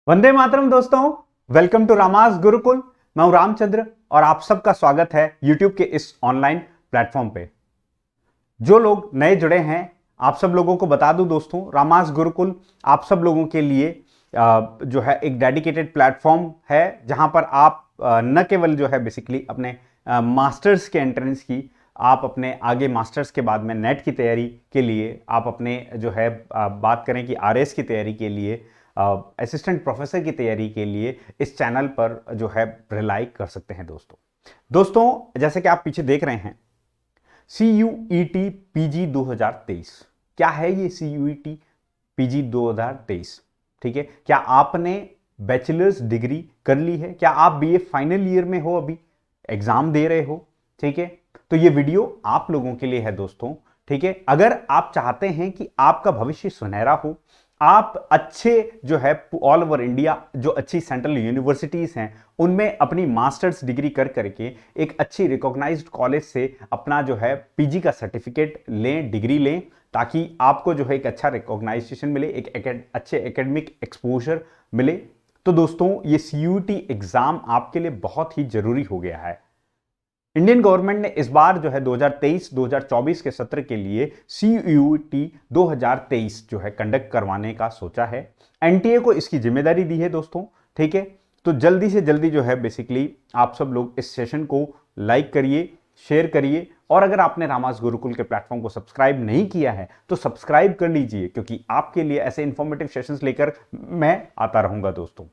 वंदे मातरम दोस्तों। Welcome to रामास Gurukul. मैं हूं रामचंद्र और आप सबका स्वागत है यूट्यूब के इस ऑनलाइन प्लेटफॉर्म पे। जो लोग नए जुड़े हैं आप सब लोगों को बता दूं दोस्तों, रामास गुरुकुल आप सब लोगों के लिए जो है एक डेडिकेटेड प्लेटफॉर्म है जहां पर आप न केवल जो है बेसिकली अपने मास्टर्स के एंट्रेंस की, आप अपने आगे मास्टर्स के बाद में नेट की तैयारी के लिए, आप अपने जो है बात करें कि आरएस की तैयारी के लिए, असिस्टेंट प्रोफेसर की तैयारी के लिए इस चैनल पर जो है रिलाई कर सकते हैं दोस्तों जैसे कि आप पीछे देख रहे हैं CUET PG 2023। क्या है ये CUET PG 2023? ठीक है, क्या आपने बैचलर्स डिग्री कर ली है? क्या आप बीए फाइनल ईयर में हो, अभी एग्जाम दे रहे हो? ठीक है, तो ये वीडियो आप लोगों के लिए है दोस्तों। ठीक है, अगर आप चाहते हैं कि आपका भविष्य सुनहरा हो, आप अच्छे जो है ऑल ओवर इंडिया जो अच्छी सेंट्रल यूनिवर्सिटीज हैं उनमें अपनी मास्टर्स डिग्री कर करके एक अच्छी रिकॉग्नाइज्ड कॉलेज से अपना जो है पीजी का सर्टिफिकेट लें, डिग्री लें, ताकि आपको जो है एक अच्छा रिकॉग्नाइजेशन मिले, एक अच्छे एकेडमिक एक्सपोजर मिले। तो दोस्तों ये सीयूटी एग्जाम आपके लिए बहुत ही जरूरी हो गया है। इंडियन गवर्नमेंट ने इस बार जो है 2023-2024 के सत्र के लिए CUET 2023 जो है कंडक्ट करवाने का सोचा है। एनटीए को इसकी जिम्मेदारी दी है दोस्तों। ठीक है, तो जल्दी से जल्दी जो है बेसिकली आप सब लोग इस सेशन को लाइक करिए, शेयर करिए, और अगर आपने रामास गुरुकुल के प्लेटफॉर्म को सब्सक्राइब नहीं किया है तो सब्सक्राइब कर लीजिए, क्योंकि आपके लिए ऐसे इंफॉर्मेटिव सेशंस लेकर मैं आता रहूंगा दोस्तों।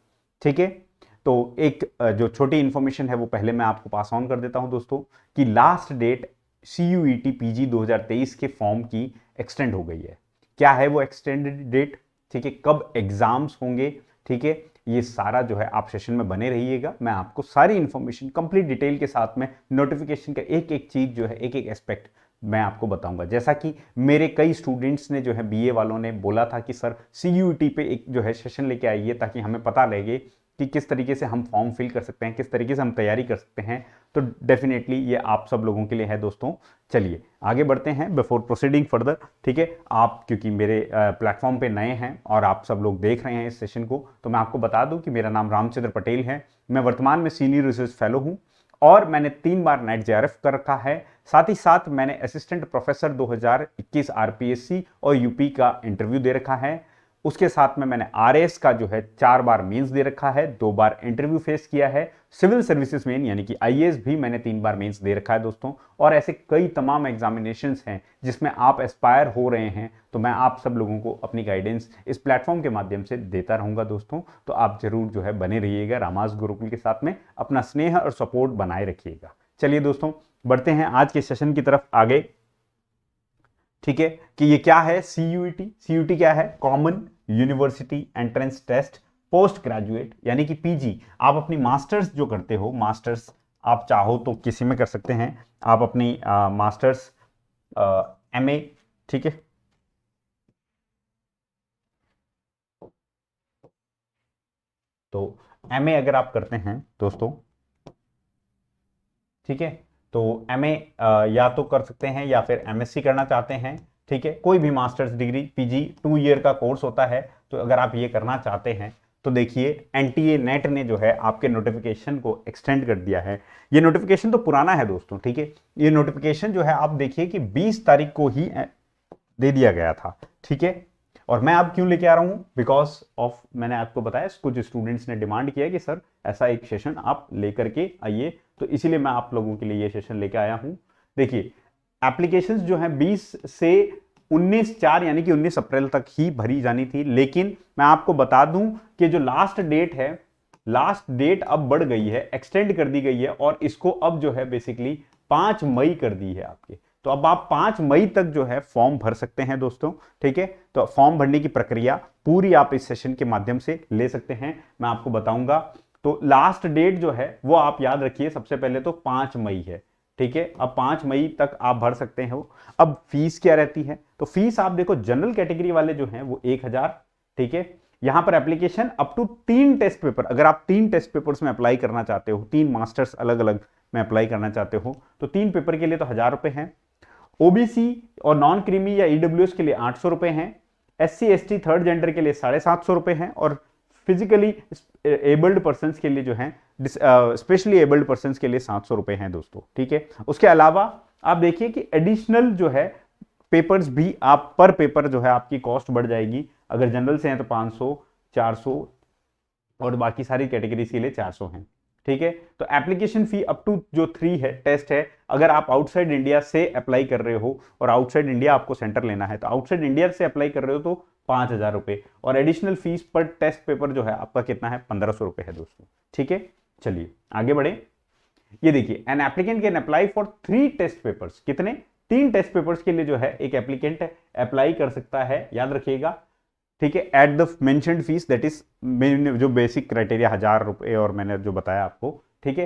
ठीक है, तो एक जो छोटी इंफॉर्मेशन है वो पहले मैं आपको पास ऑन कर देता हूं दोस्तों, कि लास्ट डेट CUET PG 2023 के फॉर्म की एक्सटेंड हो गई है। क्या है वो एक्सटेंडेड डेट? ठीक है, कब एग्जाम्स होंगे? ठीक है, ये सारा जो है आप सेशन में बने रहिएगा, मैं आपको सारी इंफॉर्मेशन कंप्लीट डिटेल के साथ में नोटिफिकेशन का एक एक चीज जो है, एक एक एस्पेक्ट मैं आपको बताऊंगा। जैसा कि मेरे कई स्टूडेंट्स ने जो है बीए वालों ने बोला था कि सर CUET पे एक जो है सेशन लेके आइए ताकि हमें पता लगे कि किस तरीके से हम फॉर्म फिल कर सकते हैं, किस तरीके से हम तैयारी कर सकते हैं। तो डेफिनेटली ये आप सब लोगों के लिए है दोस्तों। चलिए आगे बढ़ते हैं बिफोर प्रोसीडिंग फर्दर। ठीक है, आप क्योंकि मेरे प्लेटफॉर्म पे नए हैं और आप सब लोग देख रहे हैं इस सेशन को, तो मैं आपको बता दूं कि मेरा नाम रामचंद्र पटेल है। मैं वर्तमान में सीनियर रिसर्च फेलो हूं और मैंने 3 बार नेट JRF कर रखा है। साथ ही साथ मैंने असिस्टेंट प्रोफेसर 2021 RPSC और यूपी का इंटरव्यू दे रखा है। उसके साथ में मैंने RS का जो है 4 बार मेंस दे रखा है, 2 बार इंटरव्यू फेस किया है। सिविल सर्विसेज मेन यानी कि IAS भी मैंने 3 बार मेंस दे रखा है दोस्तों। और ऐसे कई तमाम एग्जामिनेशंस हैं जिसमें आप एस्पायर हो रहे हैं, तो मैं आप सब लोगों को अपनी गाइडेंस इस प्लेटफॉर्म के माध्यम से देता रहूंगा दोस्तों। तो आप जरूर जो है बने रहिएगा, रामास गुरुकुल के साथ में अपना स्नेह और सपोर्ट बनाए रखिएगा। चलिए दोस्तों बढ़ते हैं आज के सेशन की तरफ आगे। ठीक है, कि ये क्या है CUET क्या है? Common university entrance test post graduate, यानी कि पीजी। आप अपनी मास्टर्स जो करते हो, मास्टर्स आप चाहो तो किसी में कर सकते हैं, आप अपनी मास्टर्स MA, ठीक है, तो MA अगर आप करते हैं दोस्तों, ठीक है, तो MA या तो कर सकते हैं या फिर MSc करना चाहते हैं। ठीक है, कोई भी मास्टर्स डिग्री पीजी 2 ईयर का कोर्स होता है, तो अगर आप ये करना चाहते हैं तो देखिए एनटीए नेट ने जो है आपके नोटिफिकेशन को एक्सटेंड कर दिया है। ये नोटिफिकेशन तो पुराना है दोस्तों। ठीक है, ये नोटिफिकेशन जो है आप देखिए कि 20 तारीख को ही दे दिया गया था। ठीक है, और मैं अब क्यों लेके आ रहा हूं? बिकॉज ऑफ, मैंने आपको बताया कुछ स्टूडेंट्स ने डिमांड किया कि सर ऐसा एक सेशन आप लेकर के आइए, तो इसीलिए मैं आप लोगों के लिए ये सेशन लेके आया हूं। देखिए एप्लीकेशंस जो है 20 से 19/4 यानी कि 19 अप्रैल तक ही भरी जानी थी, लेकिन मैं आपको बता दूं कि जो लास्ट डेट है, लास्ट डेट अब बढ़ गई है, एक्सटेंड कर दी गई है, और इसको अब जो है बेसिकली 5 मई कर दी है आपके। तो अब आप 5 मई तक जो है फॉर्म भर सकते हैं दोस्तों। ठीक है, तो फॉर्म भरने की प्रक्रिया पूरी आप इस सेशन के माध्यम से ले सकते हैं, मैं आपको बताऊंगा। तो लास्ट डेट जो है वो आप याद रखिए, सबसे पहले तो 5 मई है। ठीक है, अब 5 मई तक आप भर सकते हो। अब फीस क्या रहती है? तो फीस आप देखो, जनरल कैटेगरी वाले जो हैं वो 1000। ठीक है, यहां पर application up to 3 test paper, अगर आप 3 टेस्ट पेपर्स में अप्लाई करना चाहते हो, 3 मास्टर्स अलग अलग में अप्लाई करना चाहते हो, तो 3 पेपर के लिए तो 1000 रुपए हैं। ओबीसी और नॉन क्रीमी या ईडब्ल्यूएस के लिए 800 रुपए हैं। SC ST थर्ड जेंडर के लिए 750 रुपए हैं, और फिजिकली एबल्ड पर्सन के लिए जो है, स्पेशली एबल्ड पर्सन के लिए 700 रुपए हैं दोस्तों, ठीक है। उसके अलावा आप देखिए कि एडिशनल जो है पेपर्स भी आप पर पेपर जो है आपकी कॉस्ट बढ़ जाएगी। अगर जनरल से हैं तो 500, 400 और बाकी सारी कैटेगरीज के लिए 400 हैं, ठीक है। तो एप्लीकेशन फी अप टू जो 3 है टेस्ट है, अगर आप आउटसाइड इंडिया से अप्लाई कर रहे हो और आउटसाइड इंडिया आपको सेंटर लेना है तो आउटसाइड इंडिया से अप्लाई कर रहे हो तो 5,000 रुपए, और एडिशनल फीस पर टेस्ट पेपर जो है आपका कितना है, 1,500 रुपए है दोस्तों, ठीक है। चलिए आगे बढ़े। ये देखिए, an applicant can apply for 3 test papers, कितने, 3 टेस्ट पेपर्स के लिए जो है एक एप्लीकेंट अप्लाई कर सकता है, याद रखिएगा, ठीक है। At the mentioned fees, that is जो बेसिक क्राइटेरिया 1,000 रुपए और मैंने जो बताया आपको, ठीक है।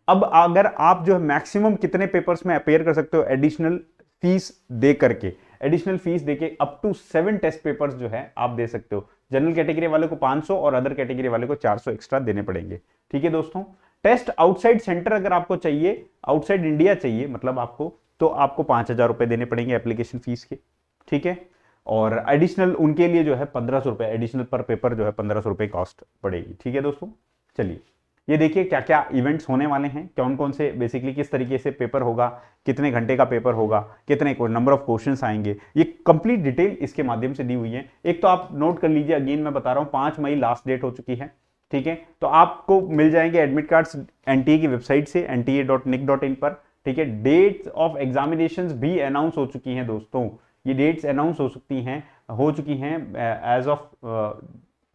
अब अगर आप जो है मैक्सिमम कितने पेपर्स में अपेयर कर सकते हो एडिशनल फीस दे करके, एडिशनल फीस देके अप टू 7 टेस्ट पेपर्स जो है आप दे सकते हो। जनरल कैटेगरी वाले को 500 और अदर कैटेगरी वाले को 400 एक्स्ट्रा देने पड़ेंगे, ठीक है दोस्तों। टेस्ट आउटसाइड सेंटर अगर आपको चाहिए, आउटसाइड इंडिया चाहिए मतलब आपको, तो आपको 5,000 रुपए देने पड़ेंगे एप्लीकेशन फीस के, ठीक है। और एडिशनल उनके लिए जो है 1,500 रुपए एडिशनल पर पेपर जो है 1,500 रुपए कॉस्ट पड़ेगी, ठीक है दोस्तों। चलिए ये देखिए क्या क्या इवेंट्स होने वाले हैं, कौन कौन से बेसिकली किस तरीके से पेपर होगा, कितने घंटे का पेपर होगा, कितने नंबर ऑफ क्वेश्चंस आएंगे, ये कंप्लीट डिटेल इसके माध्यम से दी हुई है। एक तो आप नोट कर लीजिए, अगेन मैं बता रहा हूं 5 मई लास्ट डेट हो चुकी है, ठीक है। तो आपको मिल जाएंगे एडमिट कार्ड्स एनटीए की वेबसाइट से nta.nic.in पर, ठीक है। डेट्स ऑफ एग्जामिनेशंस भी अनाउंस हो चुकी हैं दोस्तों, ये डेट्स अनाउंस हो चुकी हैं एज ऑफ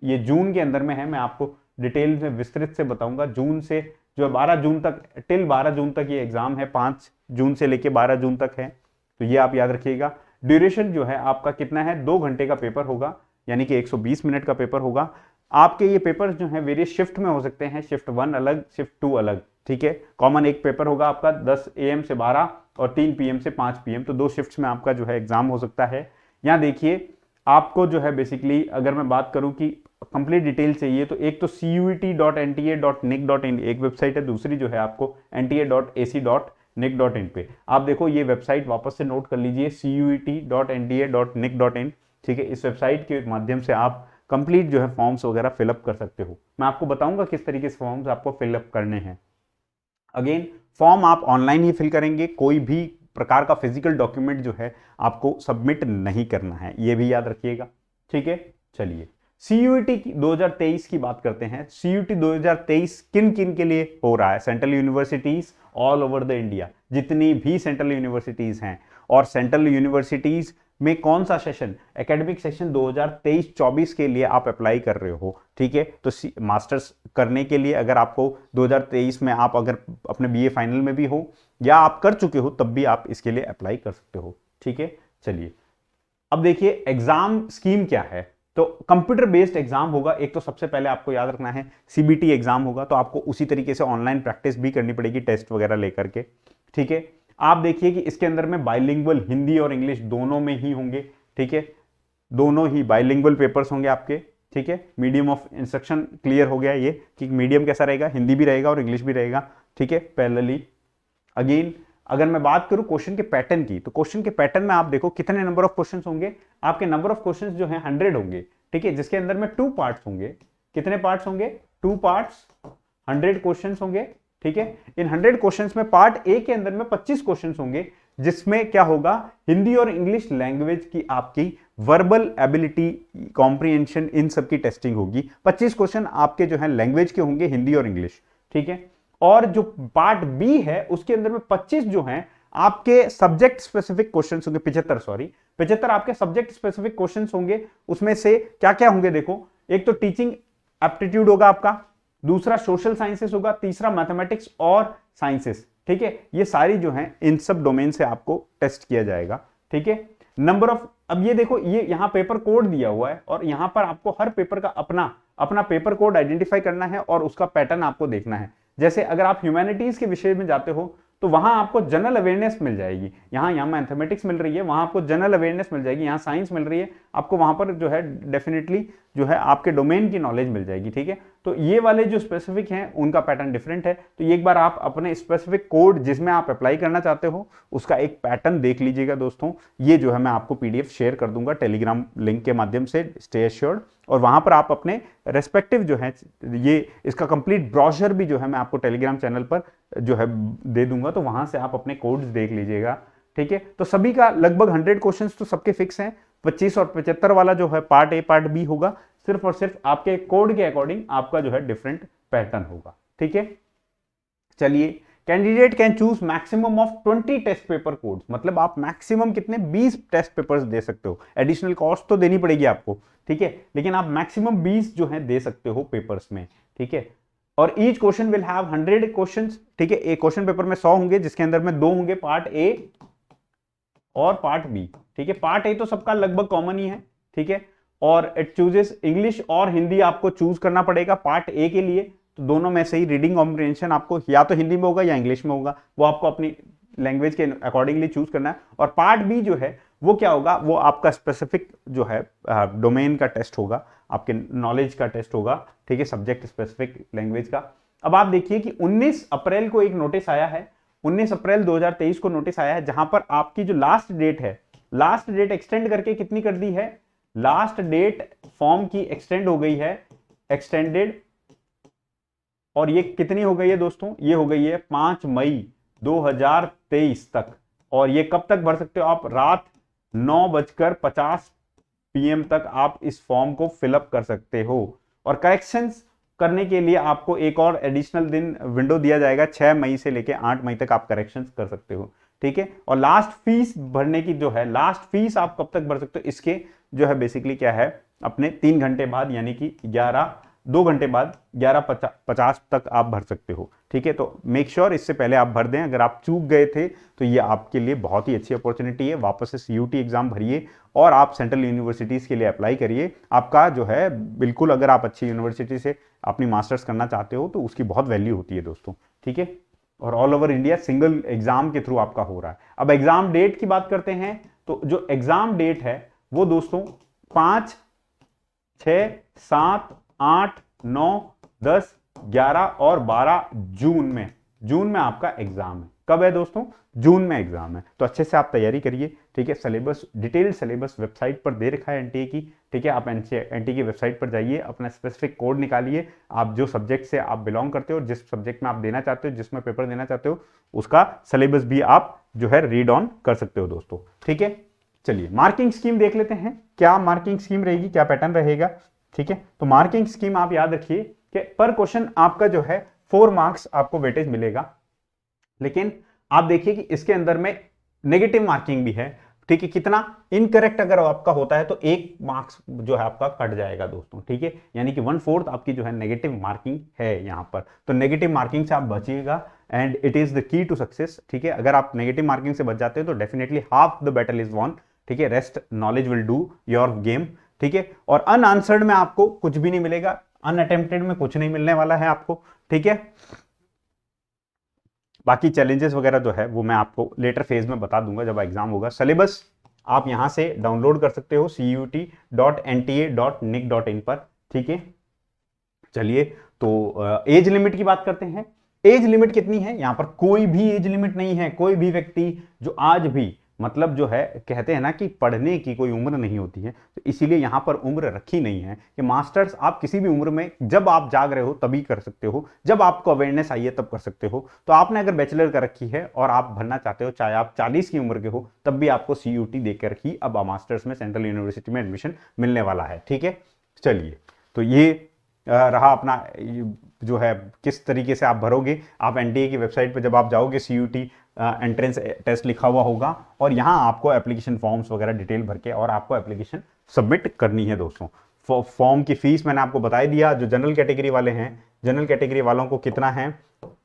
ये जून के अंदर में है। मैं आपको डिटेल में विस्तृत से बताऊंगा। जून से जो 12 जून तक, टिल 12 जून तक ये एग्जाम है, 5 जून से लेके 12 जून तक है, तो ये आप याद रखिएगा। ड्यूरेशन जो है आपका कितना है, 2 घंटे का पेपर होगा, यानी कि 120 मिनट का पेपर होगा। आपके ये पेपर जो है वेरियस शिफ्ट में हो सकते हैं, शिफ्ट 1 अलग, शिफ्ट 2 अलग, ठीक है। कॉमन एक पेपर होगा आपका 10 AM से 12 और 3 PM से 5 PM, तो 2 शिफ्ट्स में आपका जो है एग्जाम हो सकता है। यहाँ देखिए आपको जो है बेसिकली अगर मैं बात करूं कि कंप्लीट डिटेल चाहिए तो एक तो cuet.nta.nic.in एक वेबसाइट है, दूसरी जो है आपको nta.ac.nic.in पे। आप देखो ये वेबसाइट वापस से नोट कर लीजिए, cuet.nta.nic.in, ठीक है। इस वेबसाइट के माध्यम से आप कंप्लीट जो है फॉर्म्स वगैरह फिलअप कर सकते हो। मैं आपको बताऊंगा किस तरीके से फॉर्म्स आपको फिलअप करने हैं। अगेन फॉर्म आप ऑनलाइन ही फिल करेंगे, कोई भी प्रकार का फिजिकल डॉक्यूमेंट जो है आपको सबमिट नहीं करना है, ये भी याद रखिएगा, ठीक है। चलिए CUET 2023 की बात करते हैं। CUET 2023 किन किन के लिए हो रहा है, central universities all over the India, जितनी भी सेंट्रल यूनिवर्सिटीज हैं, और सेंट्रल यूनिवर्सिटीज में कौन सा सेशन, एकेडमिक सेशन 2023-24 के लिए आप अप्लाई कर रहे हो, ठीक है। तो मास्टर्स करने के लिए अगर आपको 2023 में आप अगर अपने BA फाइनल में भी हो या आप कर चुके हो तब भी आप इसके लिए अप्लाई कर सकते हो, ठीक है। चलिए अब देखिए एग्जाम स्कीम क्या है। तो कंप्यूटर बेस्ड एग्जाम होगा। एक तो सबसे पहले आपको याद रखना है CBT एग्जाम होगा, तो आपको उसी तरीके से ऑनलाइन प्रैक्टिस भी करनी पड़ेगी टेस्ट वगैरह लेकर के, ठीक है। आप देखिए कि इसके अंदर में बाइलिंगुअल हिंदी और इंग्लिश दोनों में ही होंगे, ठीक है। दोनों ही बाइलिंगुअल पेपर्स होंगे आपके, ठीक है। मीडियम ऑफ इंस्ट्रक्शन क्लियर हो गया ये कि मीडियम कैसा रहेगा, हिंदी भी रहेगा और इंग्लिश भी रहेगा, ठीक है, पैरेलली। अगेन अगर मैं बात करूं क्वेश्चन के पैटर्न की, तो क्वेश्चन के पैटर्न में आप देखो कितने नंबर ऑफ क्वेश्चंस होंगे। आपके नंबर ऑफ क्वेश्चंस जो है 100 होंगे, ठीक है, जिसके अंदर में 2 पार्ट्स होंगे। कितने पार्ट्स होंगे, 2 पार्ट्स, 100 क्वेश्चंस होंगे, ठीक है। इन 100 क्वेश्चंस में पार्ट ए के अंदर में 25 क्वेश्चंस होंगे, जिसमें क्या होगा, हिंदी और इंग्लिश लैंग्वेज की आपकी वर्बल एबिलिटी, कॉम्प्रिहेंशन, इन सब की टेस्टिंग होगी। 25 क्वेश्चन आपके जो है लैंग्वेज के होंगे, हिंदी और इंग्लिश, ठीक है। और जो पार्ट बी है उसके अंदर में 25 जो हैं आपके सब्जेक्ट स्पेसिफिक क्वेश्चंस होंगे, 75 आपके सब्जेक्ट स्पेसिफिक क्वेश्चंस होंगे। उसमें से क्या क्या होंगे देखो, एक तो टीचिंग एप्टीट्यूड होगा आपका, दूसरा सोशल साइंसेस होगा, तीसरा मैथमेटिक्स और साइंसेस, ठीक है। ये सारी जो हैं इन सब डोमेन से आपको टेस्ट किया जाएगा, ठीक है। नंबर ऑफ, अब ये देखो ये यहां पेपर कोड दिया हुआ है और यहां पर आपको हर पेपर का अपना पेपर कोड आइडेंटिफाई करना है और उसका पैटर्न आपको देखना है। जैसे अगर आप ह्यूमैनिटीज के विषय में जाते हो तो वहां आपको जनरल अवेयरनेस मिल जाएगी, यहाँ मैथमेटिक्स मिल रही है, वहां आपको जनरल अवेयरनेस मिल जाएगी, यहाँ साइंस मिल रही है, आपको वहां पर जो है डेफिनेटली जो है आपके डोमेन की नॉलेज मिल जाएगी। ठीक है, तो ये वाले जो स्पेसिफिक हैं उनका पैटर्न डिफरेंट है। तो एक बार आप अपने स्पेसिफिक कोड जिसमें आप अप्लाई करना चाहते हो उसका एक पैटर्न देख लीजिएगा दोस्तों। ये जो है मैं आपको पीडीएफ शेयर कर दूंगा टेलीग्राम लिंक के माध्यम से, स्टे एश्योर्ड। और वहां पर आप अपने रेस्पेक्टिव जो है ये इसका कंप्लीट ब्रोशर भी जो है मैं आपको टेलीग्राम चैनल पर जो है दे दूंगा, तो वहां से आप अपने कोड्स देख लीजिएगा। ठीक है, तो सभी का लगभग 100 क्वेश्चंस तो सबके फिक्स हैं। 25 और 75 वाला जो है पार्ट ए पार्ट बी होगा, सिर्फ और सिर्फ आपके कोड के अकॉर्डिंग आपका जो है डिफरेंट पैटर्न होगा। ठीक है, चलिए, candidate can choose maximum of 20 test paper codes, मतलब आप मैक्सिमम कितने 20 टेस्ट पेपर्स दे सकते हो। एडिशनल कॉस्ट तो देनी पड़ेगी आपको, ठीक है, लेकिन आप मैक्सिमम 20 जो है दे सकते हो पेपर्स में। ठीक है, और each question will have 100 questions. ठीक है, एक क्वेश्चन पेपर में 100 होंगे, जिसके अंदर में 2 होंगे पार्ट ए और पार्ट बी। ठीक है, पार्ट ए तो सबका लगभग कॉमन ही है। ठीक है, और इट चूजेस इंग्लिश और हिंदी आपको चूज करना पड़ेगा पार्ट ए के लिए। तो दोनों में से ही रीडिंग कॉम्प्रिहेंशन आपको या तो हिंदी में होगा या इंग्लिश में होगा, वो आपको अपनी लैंग्वेज के अकॉर्डिंगली चूज करना है। और पार्ट बी जो है वो क्या होगा, वो आपका स्पेसिफिक जो है डोमेन का टेस्ट होगा, आपके नॉलेज का टेस्ट होगा। ठीक है, सब्जेक्ट स्पेसिफिक लैंग्वेज का। अब आप देखिए कि 19 अप्रैल को एक नोटिस आया है, 19 अप्रैल 2023 को नोटिस आया है, जहां पर आपकी जो लास्ट डेट है, लास्ट डेट एक्सटेंड करके कितनी कर दी है, लास्ट डेट फॉर्म की एक्सटेंड हो गई है, एक्सटेंडेड। और ये कितनी हो गई है दोस्तों, ये हो गई है 5 मई 2023 तक। और ये कब तक भर सकते हो आप, रात 9:50 PM तक आप इस फॉर्म को फिलअप कर सकते हो। और करेक्शंस करने के लिए आपको एक और एडिशनल दिन विंडो दिया जाएगा, 6 मई से लेकर 8 मई तक आप करेक्शंस कर सकते हो। ठीक है, और लास्ट फीस भरने की जो है, लास्ट फीस आप कब तक भर सकते हो, इसके जो है बेसिकली क्या है, अपने 3 घंटे बाद, यानी कि 2 घंटे बाद 11:50 तक आप भर सकते हो। ठीक है, तो मेक श्योर इससे पहले आप भर दें। अगर आप चूक गए थे तो ये आपके लिए बहुत ही अच्छी अपॉर्चुनिटी है। वापस से CUT एग्जाम भरिए और आप सेंट्रल यूनिवर्सिटीज के लिए अप्लाई करिए। आपका जो है बिल्कुल, अगर आप अच्छी यूनिवर्सिटी से अपनी मास्टर्स करना चाहते हो तो उसकी बहुत वैल्यू होती है दोस्तों। ठीक है, और all over India single exam के थ्रू आपका हो रहा है। अब एग्जाम डेट की बात करते हैं, तो जो एग्जाम डेट है वो दोस्तों 5, 6, 7, 8, 9, 10, 11 और 12 जून में आपका एग्जाम है। कब है दोस्तों, जून में एग्जाम है। तो अच्छे से आप तैयारी करिए। ठीक है, सिलेबस, डिटेल्ड सिलेबस वेबसाइट पर दे रखा है NTA की। ठीक है, आप NTA की वेबसाइट पर जाइए, अपना स्पेसिफिक कोड निकालिए, आप जो सब्जेक्ट से आप बिलोंग करते हो, जिस सब्जेक्ट में आप देना चाहते हो, जिसमें पेपर देना चाहते हो, उसका सिलेबस भी आप जो है रीड ऑन कर सकते हो दोस्तों। ठीक है, चलिए मार्किंग स्कीम देख लेते हैं, क्या मार्किंग स्कीम रहेगी, क्या पैटर्न रहेगा। ठीक है, तो मार्किंग स्कीम आप याद रखिए कि पर क्वेश्चन आपका जो है 4 मार्क्स आपको वेटेज मिलेगा, लेकिन आप देखिए कि इसके अंदर में नेगेटिव मार्किंग भी है। ठीक है, कितना, इनकरेक्ट अगर आपका होता है तो 1 मार्क्स जो है आपका कट जाएगा दोस्तों। ठीक है, यानी कि 1/4 आपकी जो है नेगेटिव मार्किंग है यहां पर। तो नेगेटिव मार्किंग से आप बचिएगा, and it is the key to success. ठीक है, अगर आप नेगेटिव मार्किंग से बच जाते हो तो definitely half the battle is won. ठीक है, rest knowledge will do your game. ठीक है, और अनआंसर्ड में आपको कुछ भी नहीं मिलेगा, अनअटेम्प्टेड में कुछ नहीं मिलने वाला है आपको। ठीक है, बाकी चैलेंजेस वगैरह जो है वो मैं आपको लेटर फेज में बता दूंगा जब एग्जाम होगा। सिलेबस आप यहां से डाउनलोड कर सकते हो CUT.NTA.nic.in पर। ठीक है, चलिए, तो एज लिमिट की बात करते हैं। एज लिमिट कितनी है, यहां पर कोई भी एज लिमिट नहीं है। कोई भी व्यक्ति जो आज भी, मतलब जो है कहते हैं ना कि पढ़ने की कोई उम्र नहीं होती है, तो इसीलिए यहां पर उम्र रखी नहीं है कि मास्टर्स आप किसी भी उम्र में, जब आप जाग रहे हो तभी कर सकते हो, जब आपको अवेयरनेस आई है तब कर सकते हो। तो आपने अगर बैचलर कर रखी है और आप भरना चाहते हो, चाहे आप 40 की उम्र के हो, तब भी आपको CUT देकर ही अब मास्टर्स में सेंट्रल यूनिवर्सिटी में एडमिशन मिलने वाला है। ठीक है, चलिए, तो ये रहा अपना जो है किस तरीके से आप भरोगे। आप NTA की वेबसाइट पर जब आप जाओगे, CUT एंट्रेंस टेस्ट लिखा हुआ होगा, और यहाँ आपको एप्लीकेशन फॉर्म्स वगैरह डिटेल भर के और आपको एप्लीकेशन सबमिट करनी है दोस्तों। फॉर्म की फीस मैंने आपको बता ही दिया। जो जनरल कैटेगरी वाले हैं, जनरल कैटेगरी वालों को कितना है,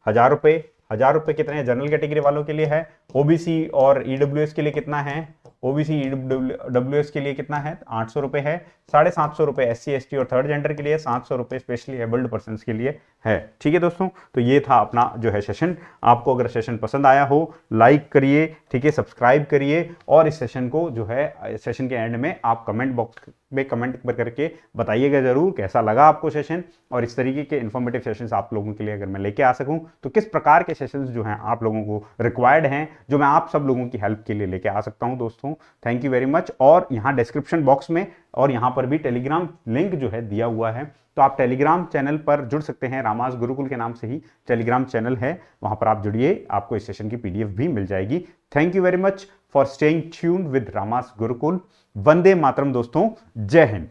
1000 रुपये। 1000 रुपये कितने हैं जनरल कैटेगरी वालों के लिए है। OBC और EWS के लिए कितना है, ओबीसी ईडब्ल्यूएस के लिए कितना है, 800 रुपए है, 750 रुपए एससी एसटी और थर्ड जेंडर के लिए, 700 रुपए स्पेशली एबल्ड पर्सन के लिए है। ठीक है दोस्तों, तो ये था अपना जो है सेशन। आपको अगर सेशन पसंद आया हो लाइक करिए, ठीक है, सब्सक्राइब करिए, और इस सेशन को जो है सेशन के एंड में आप कमेंट बॉक्स में कमेंट करके बताइएगा जरूर कैसा लगा आपको सेशन, और इस तरीके के इन्फॉर्मेटिव सेशंस आप लोगों के लिए अगर मैं लेके आ सकूं तो किस प्रकार के सेशंस जो हैं आप लोगों को रिक्वायर्ड हैं, जो मैं आप सब लोगों की हेल्प के लिए लेके आ सकता हूं दोस्तों। Thank you very much. और यहां डिस्क्रिप्शन बॉक्स में और यहां पर भी टेलीग्राम लिंक जो है दिया हुआ है, तो आप टेलीग्राम चैनल पर जुड़ सकते हैं। रामास गुरुकुल के नाम से ही टेलीग्राम चैनल है, वहां पर आप जुड़िए, आपको इस सेशन की पीडीएफ भी मिल जाएगी। Thank you very much for staying tuned with Rama's Gurukul. वंदे मातरम दोस्तों, जय हिंद।